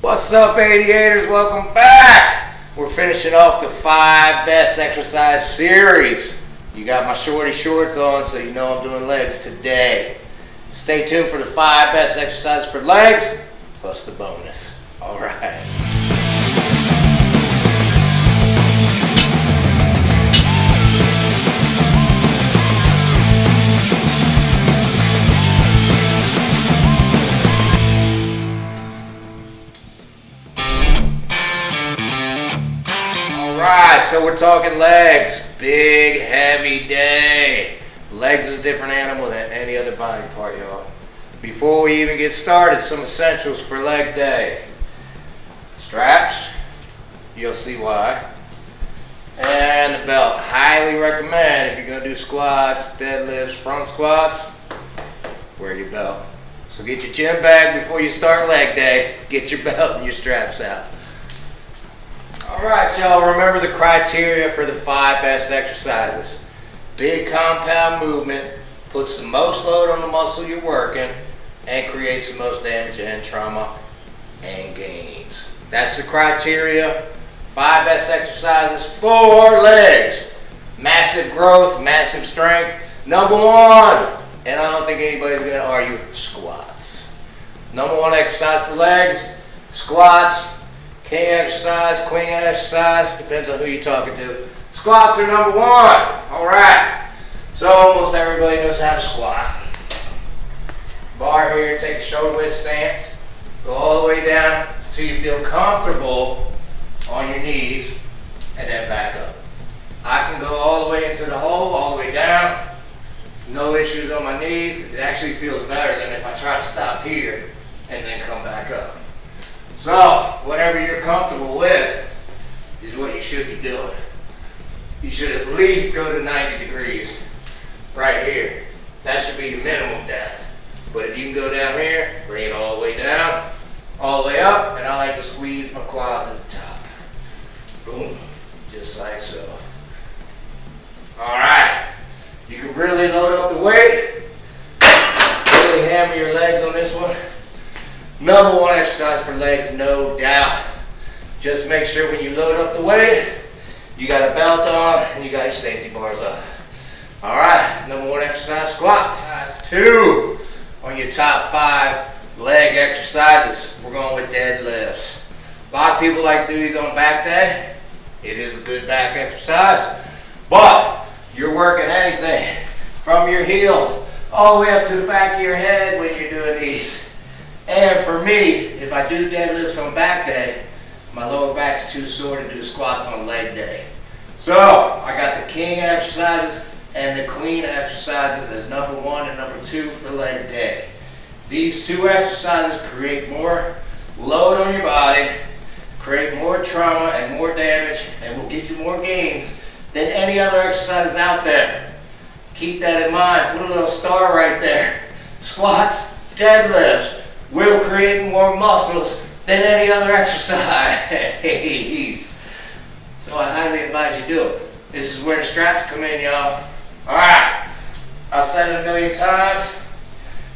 What's up, 88ers? Welcome back. We're finishing off the 5 best exercise series. You got my shorty shorts on, so you know I'm doing legs today. Stay tuned for the 5 best exercises for legs, plus the bonus. All right. Alright, so we're talking legs. Big, heavy day. Legs is a different animal than any other body part, y'all. Before we even get started, some essentials for leg day. Straps, you'll see why. And the belt. Highly recommend if you're going to do squats, deadlifts, front squats, wear your belt. So get your gym bag before you start leg day. Get your belt and your straps out. Alright, y'all, remember the criteria for the 5 best exercises. Big compound movement, puts the most load on the muscle you're working, and creates the most damage and trauma and gains. That's the criteria. 5 best exercises for legs. Massive growth, massive strength. Number 1, and I don't think anybody's going to argue, squats. Number 1 exercise for legs, squats. King exercise, queen exercise, depends on who you're talking to. Squats are number 1. Alright. So almost everybody knows how to squat. Bar here, take a shoulder width stance. Go all the way down until you feel comfortable on your knees, and then back up. I can go all the way into the hole, all the way down. No issues on my knees. It actually feels better than if I try to stop here and then come back up. So, whatever you're comfortable with is what you should be doing. You should at least go to 90 degrees right here. That should be your minimum depth. But if you can go down here, bring it all the way down, all the way up, and I like to squeeze my quads at the top. Boom, just like so. Alright, you can really load up the weight, really hammer your legs on this one. Number 1 exercise for legs, no doubt. Just make sure when you load up the weight, you got a belt on and you got your safety bars on. Alright, number 1 exercise, squats. Exercise 2 on your top 5 leg exercises. We're going with deadlifts. A lot of people like to do these on back day. It is a good back exercise. But you're working anything from your heel all the way up to the back of your head when you're doing these. And for me, if I do deadlifts on back day, my lower back's too sore to do squats on leg day. So I got the king exercises and the queen exercises as number 1 and number 2 for leg day. These 2 exercises create more load on your body, create more trauma and more damage, and will get you more gains than any other exercises out there. Keep that in mind. Put a little star right there. Squats, deadlifts will create more muscles than any other exercise. So I highly advise you do it. This is where the straps come in, y'all. Alright, I've said it a million times.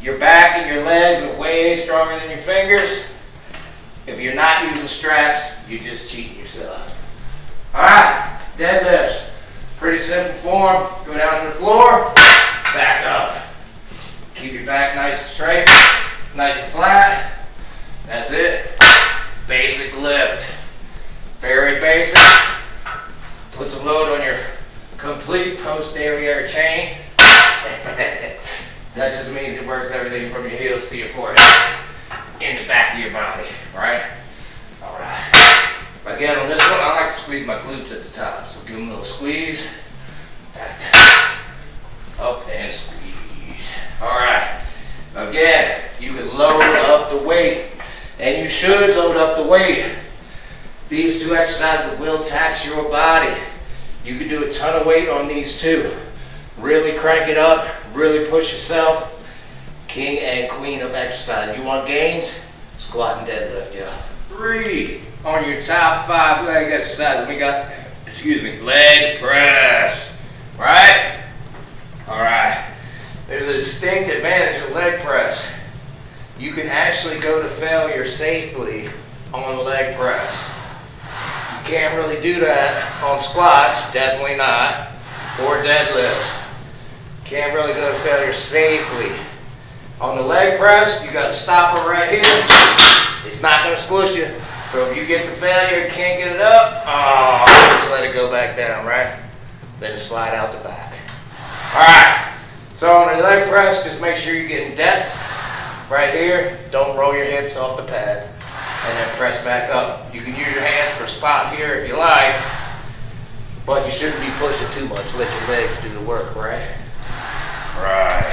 Your back and your legs are way stronger than your fingers. If you're not using straps, you're just cheating yourself. Alright, deadlifts. Pretty simple form. Go down to the floor, back up. Keep your back nice and straight. Nice and flat. That's it. Basic lift. Very basic. Puts a load on your complete posterior chain. That just means it works everything from your heels to your forehead in the back of your body. Right? Alright. Again, on this one, I like to squeeze my glutes at the top. So give them a little squeeze. Back down. Up and squeeze. Alright. Again, you can load up the weight, and you should load up the weight. These 2 exercises will tax your body. You can do a ton of weight on these 2. Really crank it up, really push yourself. King and queen of exercise. You want gains? Squat and deadlift, yeah. 3 on your top 5 leg exercises. We got, leg press, right? All right. There's a distinct advantage of leg press. You can actually go to failure safely on the leg press. You can't really do that on squats, definitely not, or deadlifts. Can't really go to failure safely. On the leg press, you got to stop it right here. It's not going to squish you. So if you get to failure and can't get it up, just let it go back down, right? Let it slide out the back. All right. So on the leg press, just make sure you're getting depth right here. Don't roll your hips off the pad. And then press back up. You can use your hands for a spot here if you like, but you shouldn't be pushing too much. Let your legs do the work, right? Right.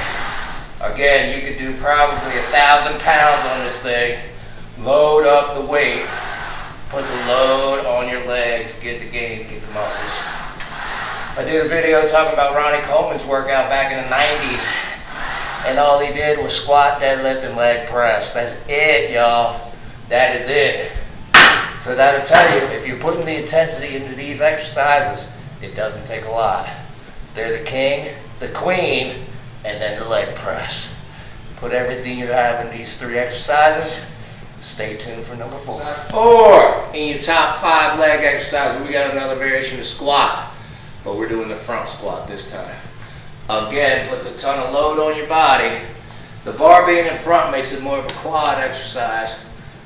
Again, you could do probably 1,000 pounds on this thing. Load up the weight. Put the load on your legs. Get the gains, get the muscles. I did a video talking about Ronnie Coleman's workout back in the 90s. And all he did was squat, deadlift, and leg press. That's it, y'all. That is it. So that'll tell you, if you're putting the intensity into these exercises, it doesn't take a lot. They're the king, the queen, and then the leg press. Put everything you have in these 3 exercises. Stay tuned for number 4. 4, in your top 5 leg exercises, we got another variation of squat, but we're doing the front squat this time. Again, puts a ton of load on your body. The bar being in front makes it more of a quad exercise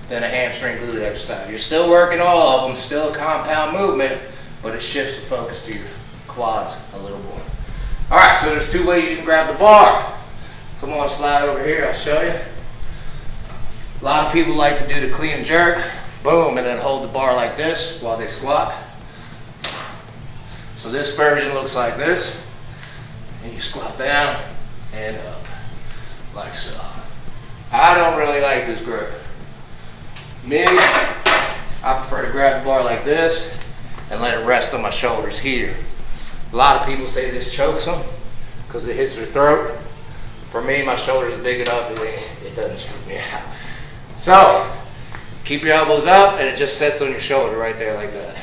than a hamstring glute exercise. You're still working all of them, still a compound movement, but it shifts the focus to your quads a little more. All right, so there's 2 ways you can grab the bar. Come on, slide over here, I'll show you. A lot of people like to do the clean and jerk, boom, and then hold the bar like this while they squat. So this version looks like this, and you squat down and up, like so. I don't really like this grip. Me, I prefer to grab the bar like this and let it rest on my shoulders here. A lot of people say this chokes them because it hits their throat. For me, my shoulders are big enough, it doesn't choke me out. So, keep your elbows up and it just sets on your shoulder right there like that.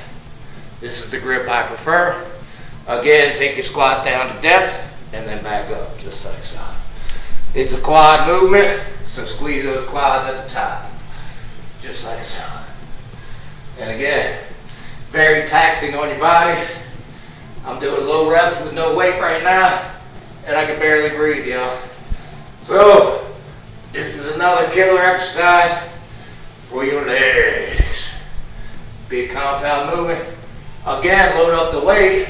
This is the grip I prefer. Again, take your squat down to depth and then back up, just like so. It's a quad movement, so squeeze those quads at the top, just like so. And again, very taxing on your body. I'm doing low reps with no weight right now, and I can barely breathe, y'all. So, this is another killer exercise for your legs. Big compound movement. Again, load up the weight.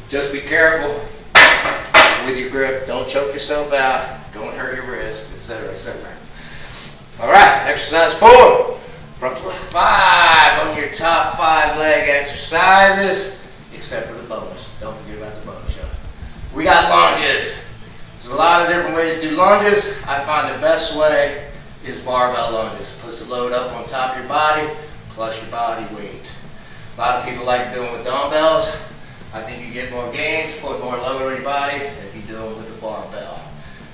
Just be careful with your grip. Don't choke yourself out. Don't hurt your wrist, etc., etc. All right, exercise 4. Front squat 5 on your top 5 leg exercises, except for the bonus. Don't forget about the bonus, y'all. We got lunges. There's a lot of different ways to do lunges. I find the best way is barbell lunges. Puts the load up on top of your body, plus your body weight. A lot of people like doing with dumbbells. I think you get more gains, put more load on your body if you do them with the barbell.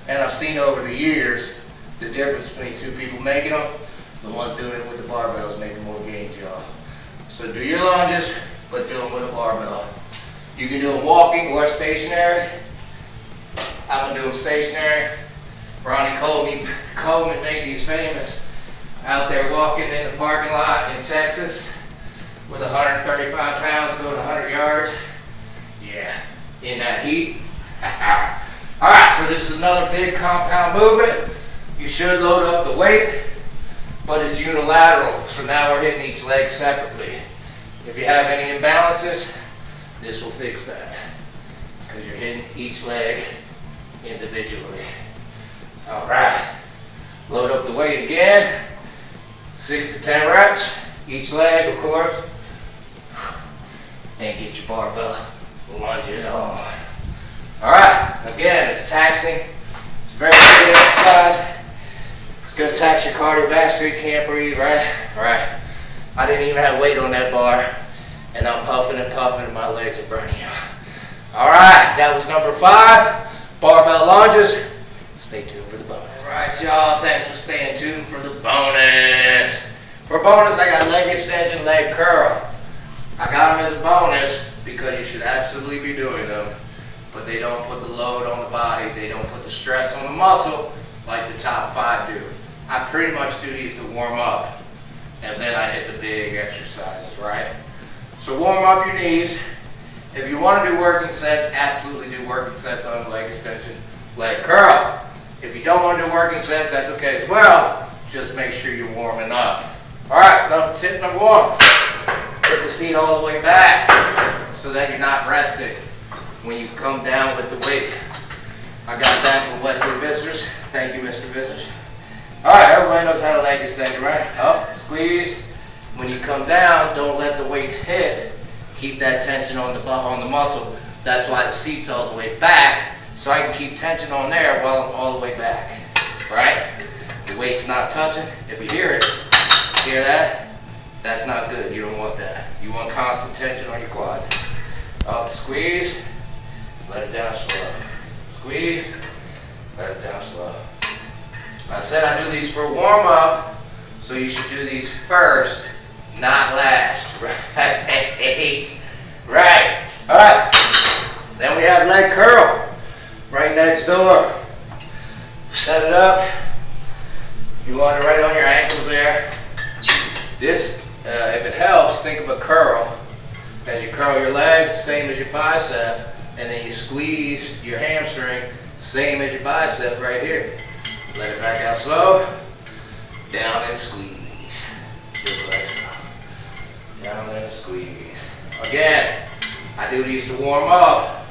And I've seen over the years the difference between 2 people making them. The ones doing it with the barbells making more gains, y'all. So do your lunges, but do them with a barbell. You can do them walking or stationary. I'm gonna do them stationary. Ronnie Coleman made these famous out there walking in the parking lot in Texas with 135 pounds going 100 yards. Yeah, in that heat. All right, so this is another big compound movement. You should load up the weight, but it's unilateral. So now we're hitting each leg separately. If you have any imbalances, this will fix that, because you're hitting each leg individually. All right, load up the weight again. 6 to 10 reps, each leg, of course. And get your barbell lunges on. All right, again, it's taxing. It's a very good exercise. It's gonna tax your cardiovascular, you can't breathe, right? All right, I didn't even have weight on that bar, and I'm puffing and puffing, and my legs are burning out. All right, that was number 5, barbell lunges. Stay tuned for the bonus. All right, y'all, thanks for staying tuned for the bonus. For bonus, I got leg extension, leg curl. I got them as a bonus because you should absolutely be doing them, but they don't put the load on the body. They don't put the stress on the muscle like the top 5 do. I pretty much do these to warm up and then I hit the big exercises, right? So warm up your knees. If you want to do working sets, absolutely do working sets on leg extension, leg curl. If you don't want to do working sets, that's okay as well. Just make sure you're warming up. All right, now tip number one. Put the seat all the way back so that you're not resting when you come down with the weight. I got that from Wesley Vissers. Thank you, Mr. Vissers. All right, everybody knows how to leg extend, right? Up, squeeze. When you come down, don't let the weights hit. Keep that tension on the muscle. That's why the seat's all the way back, so I can keep tension on there while I'm all the way back, right? The weight's not touching. If you hear it, hear that? That's not good. You don't want that. You want constant tension on your quads. Up, squeeze, let it down slow. Squeeze, let it down slow. I said I do these for warm up, so you should do these first, not last. Right? Right. All right. Then we have leg curl right next door. Set it up. You want it right on your ankles there. This, if it helps, think of a curl. As you curl your legs, same as your bicep, and then you squeeze your hamstring, same as your bicep right here. Let it back out slow. Down and squeeze. Just like so. Down and squeeze. Again, I do these to warm up.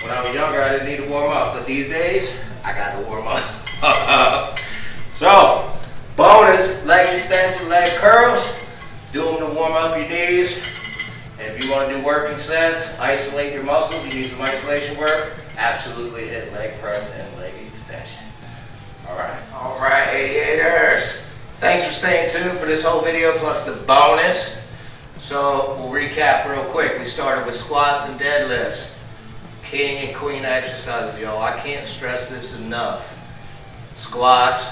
When I was younger, I didn't need to warm up, but these days, I got to warm up. So, bonus, leg extension, leg curls. Do them to warm up your knees. And if you want to do working sets, isolate your muscles, you need some isolation work, absolutely hit leg press and leg extension. All right, 88ers. Thanks for staying tuned for this whole video plus the bonus. So we'll recap real quick. We started with squats and deadlifts. King and queen exercises, y'all. I can't stress this enough. Squats,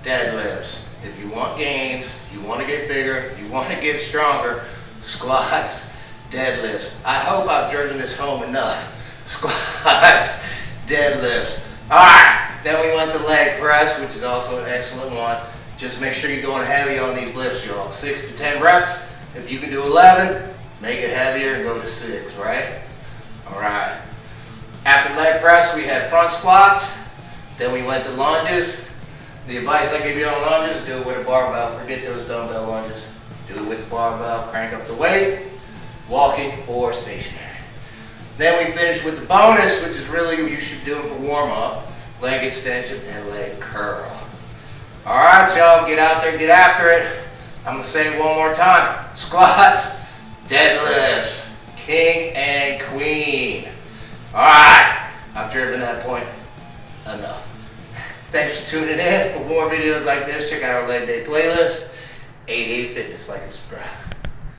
deadlifts. If you want gains, you want to get bigger, you want to get stronger, squats, deadlifts. I hope I've driven this home enough. Squats, deadlifts. All right. Then we went to leg press, which is also an excellent one. Just make sure you're going heavy on these lifts, y'all. 6 to 10 reps. If you can do 11, make it heavier and go to 6, right? All right. After leg press, we had front squats. Then we went to lunges. The advice I give you on lunges, do it with a barbell. Forget those dumbbell lunges. Do it with the barbell. Crank up the weight, walking or stationary. Then we finish with the bonus, which is really what you should do for warm-up. Leg extension and leg curl. All right, y'all, get out there, get after it. I'm going to say it one more time. Squats, deadlifts, king and queen. All right, I've driven that point enough. Thanks for tuning in. For more videos like this, check out our leg day playlist. 88 Fitness, like and subscribe.